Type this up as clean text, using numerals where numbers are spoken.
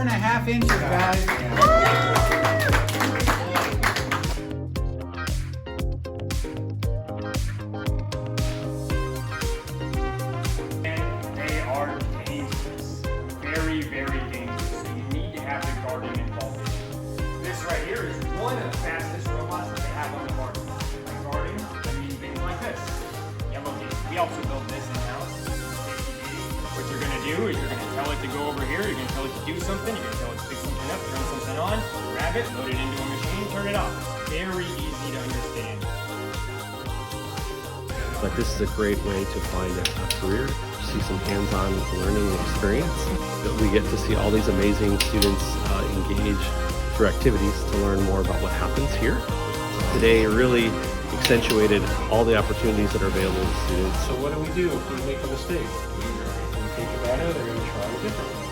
4.5 inches, guys. And they are dangerous. Very, very dangerous. So you need to have the guarding involved. This right here is one of the fastest robots that they have on the market. By guarding, I mean things like this. Yellow gate. We also built this in-house. What you're going to do is you're going to tell it to go over here, you're going to tell it to do something, you're going to tell it to pick something up, turn something on, grab it, load it into a machine, turn it off. It's very easy to understand. But this is a great way to find a career, see some hands-on learning experience. That we get to see all these amazing students engage through activities to learn more about what happens here. Today really accentuated all the opportunities that are available to students. So what do we do if we make a mistake? We take it out of it, they're going to try it differently.